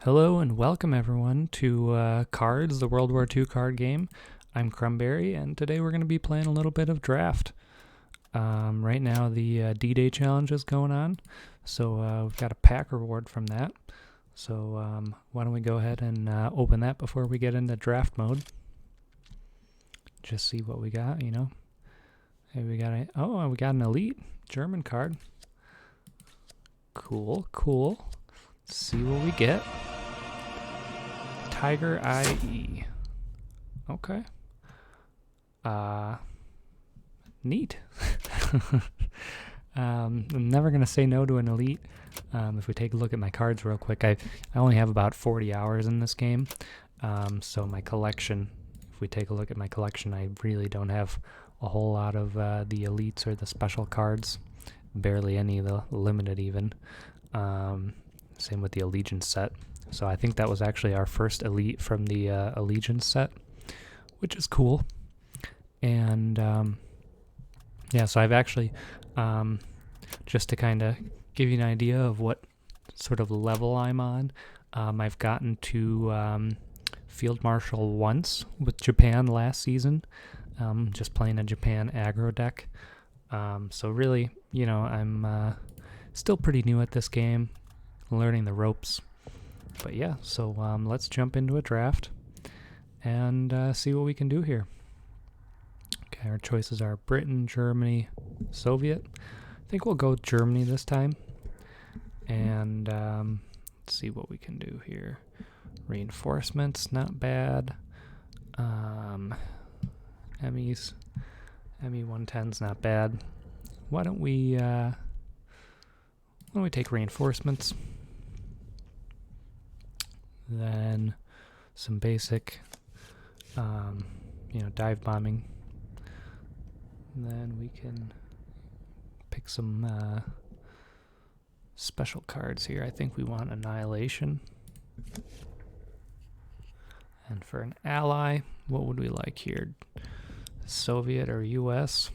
Hello and welcome everyone to Cards, the World War II card game. I'm Crumberry, and today we're going to be playing a little bit of Draft. Right now the D-Day challenge is going on, so we've got a pack reward from that. So why don't we go ahead and open that before we get into draft mode. Just see what we got, you know. Hey, we got an elite German card. Cool. Let's see what we get. Tiger IE. Okay. Neat. I'm never going to say no to an elite. If we take a look at my cards real quick, I only have about 40 hours in this game. So my collection, if we take a look at my collection, I really don't have a whole lot of the elites or the special cards. Barely any of the limited even. Same with the Allegiance set. So I think that was actually our first elite from the Allegiance set, which is cool. And yeah, so I've actually, just to kind of give you an idea of what sort of level I'm on, I've gotten to Field Marshal once with Japan last season, just playing a Japan aggro deck. So really, you know, I'm still pretty new at this game, learning the ropes. But yeah, so let's jump into a draft and see what we can do here. Okay, our choices are Britain, Germany, Soviet. I think we'll go Germany this time. And let's see what we can do here. Reinforcements, not bad. Emmys, Emmy 110's not bad. Why don't we take reinforcements? Then some basic, dive bombing. And then we can pick some special cards here. I think we want Annihilation. And for an ally, what would we like here? Soviet or US?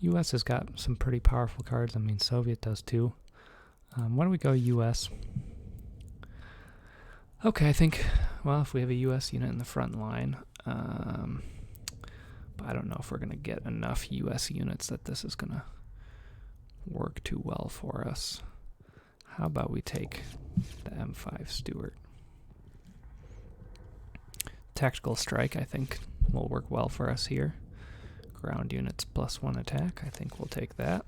US has got some pretty powerful cards. I mean, Soviet does too. Why don't we go US? Okay, I think, well, if we have a US unit in the front line, but I don't know if we're going to get enough US units that this is going to work too well for us. How about we take the M5 Stuart? Tactical Strike, I think, will work well for us here. Ground units +1 attack, I think we'll take that.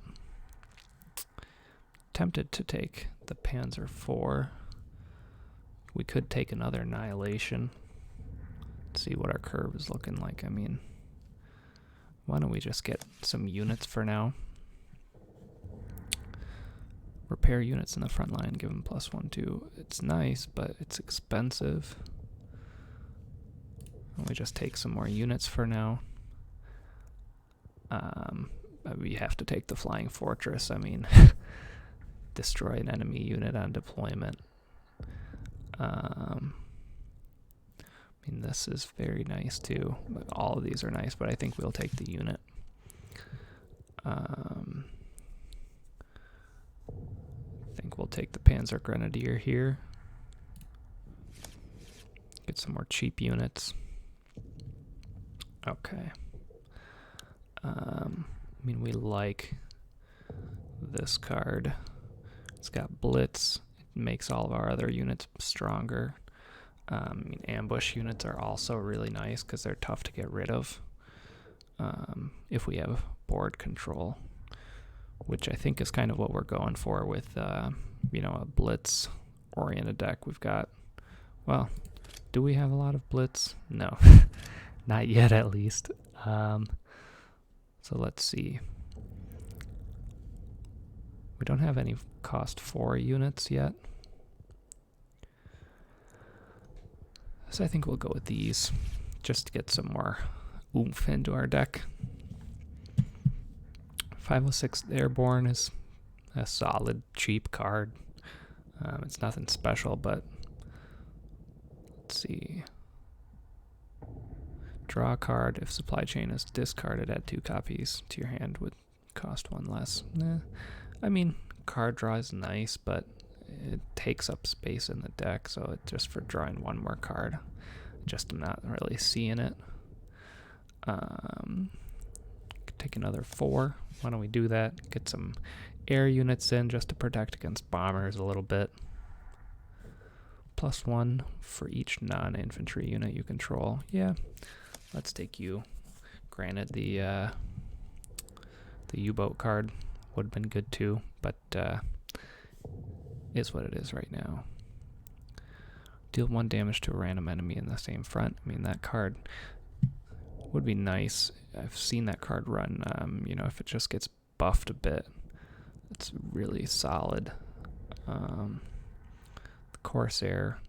Tempted to take the Panzer IV. We could take another Annihilation. See what our curve is looking like. I mean, why don't we just get some units for now? Repair units in the front line, give them +1 too. It's nice, but it's expensive. Why don't we just take some more units for now? We have to take the Flying Fortress. I mean, destroy an enemy unit on deployment. I mean, this is very nice too. All of these are nice, but I think we'll take the unit. I think we'll take the Panzer Grenadier here. Get some more cheap units. Okay. I mean, we like this card. It's got Blitz. Makes all of our other units stronger. I mean, ambush units are also really nice because they're tough to get rid of if we have board control, which I think is kind of what we're going for with, a blitz-oriented deck. We've got, well, do we have a lot of blitz? No, not yet at least. So let's see. We don't have any cost 4 units yet. So I think we'll go with these just to get some more oomph into our deck. 506 Airborne is a solid, cheap card. It's nothing special, but let's see. Draw a card. If supply chain is discarded, add 2 copies to your hand would cost 1 less. I mean, card draw is nice, but it takes up space in the deck, so it's just for drawing one more card. Just not really seeing it. Take another 4. Why don't we do that? Get some air units in just to protect against bombers a little bit. +1 for each non-infantry unit you control. Yeah, let's take you. Granted, the U-boat card would have been good too, but is what it is right now. Deal 1 damage to a random enemy in the same front. I mean, that card would be nice. I've seen that card run, you know, if it just gets buffed a bit. It's really solid. The Corsair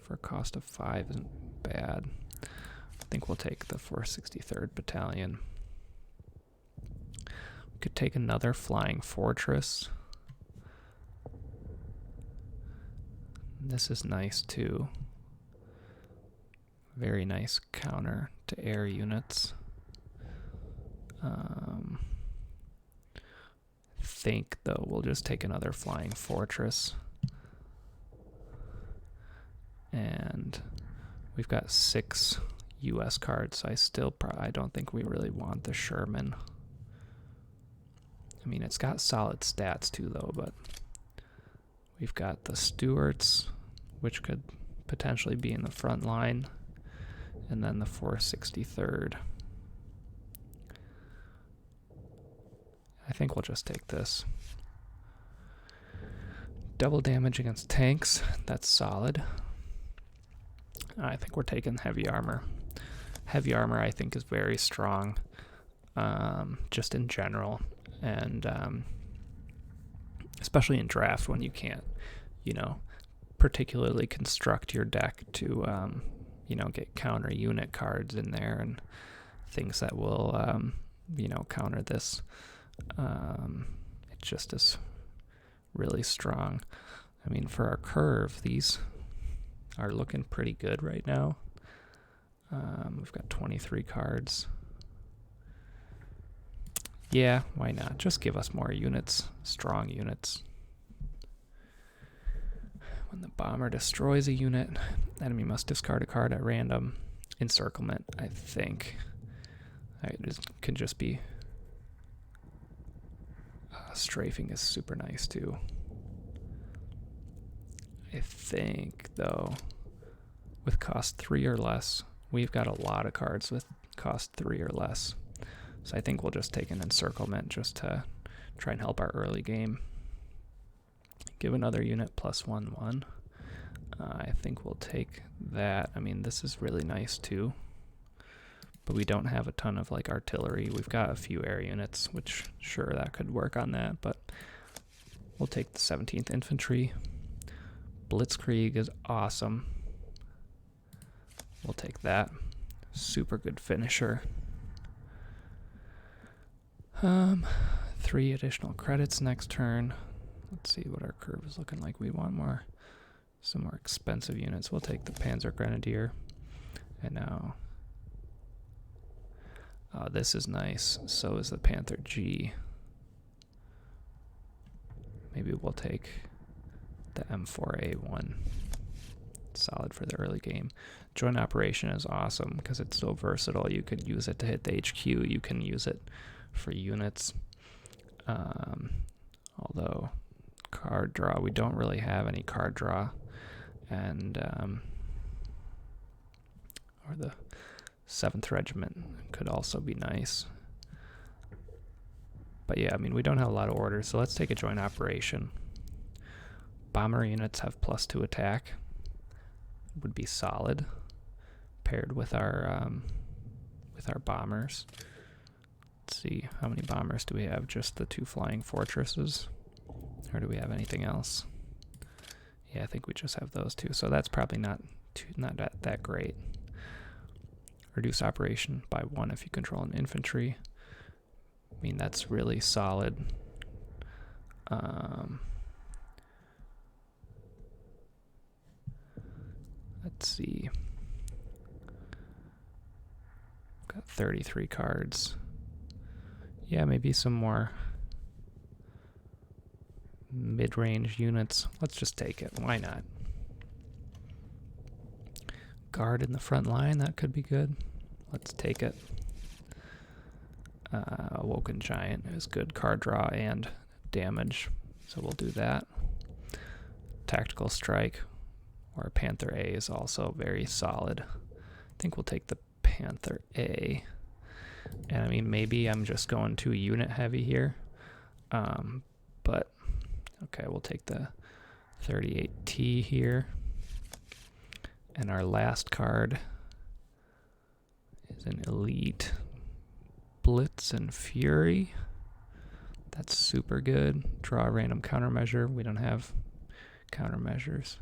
for a cost of 5 isn't bad. I think we'll take the 463rd Battalion. We could take another Flying Fortress. This is nice too. Very nice counter to air units. Think though we'll just take another Flying Fortress. And we've got 6 US cards, so I don't think we really want the Sherman. I mean, it's got solid stats too though, but we've got the Stuarts, which could potentially be in the front line, and then the 463rd. I think we'll just take this. Double damage against tanks, that's solid. I think we're taking heavy armor. Heavy armor I think is very strong, just in general, and especially in draft when you can't, you know, particularly construct your deck to, you know, get counter unit cards in there and things that will, you know, counter this. It just is really strong. I mean, for our curve, these are looking pretty good right now. We've got 23 cards. Yeah, why not? Just give us more units, strong units. When the bomber destroys a unit, enemy must discard a card at random. Encirclement, I think. It can just be... strafing is super nice too. I think, though, with cost 3 or less, we've got a lot of cards with cost 3 or less. So I think we'll just take an encirclement just to try and help our early game. Give another unit +1/1. I think we'll take that. I mean, this is really nice too. But we don't have a ton of like artillery. We've got a few air units, which sure that could work on that, but we'll take the 17th Infantry. Blitzkrieg is awesome. We'll take that. Super good finisher. 3 additional credits next turn. Let's see what our curve is looking like. We want some more expensive units. We'll take the Panzer Grenadier. And now, this is nice. So is the Panther G. Maybe we'll take the M4A1. Solid for the early game. Joint operation is awesome because it's so versatile. You could use it to hit the HQ. You can use it for units. Although card draw, we don't really have any card draw. And or the 7th Regiment could also be nice. But yeah, I mean, we don't have a lot of orders, so let's take a joint operation. Bomber units have +2 attack. Would be solid paired with our bombers. Let's see, how many bombers do we have? Just the 2 Flying Fortresses, or do we have anything else? Yeah, I think we just have those 2. So that's probably not that great. Reduce operation by 1 if you control an infantry. I mean, that's really solid. Let's see. Got 33 cards. Yeah, maybe some more mid-range units. Let's just take it. Why not? Guard in the front line, that could be good. Let's take it. Awoken Giant is good card draw and damage, so we'll do that. Tactical Strike or Panther A is also very solid. I think we'll take the Panther A. And I mean, maybe I'm just going too unit heavy here. But okay, we'll take the 38T here. And our last card is an Elite Blitz and Fury. That's super good. Draw a random countermeasure. We don't have countermeasures.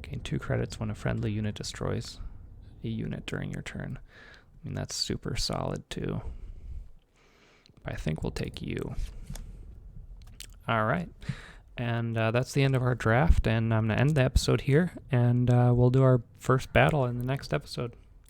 Gain 2 credits when a friendly unit destroys a unit during your turn. I mean, that's super solid too. But I think we'll take you. All right. And that's the end of our draft, and I'm going to end the episode here, and we'll do our first battle in the next episode.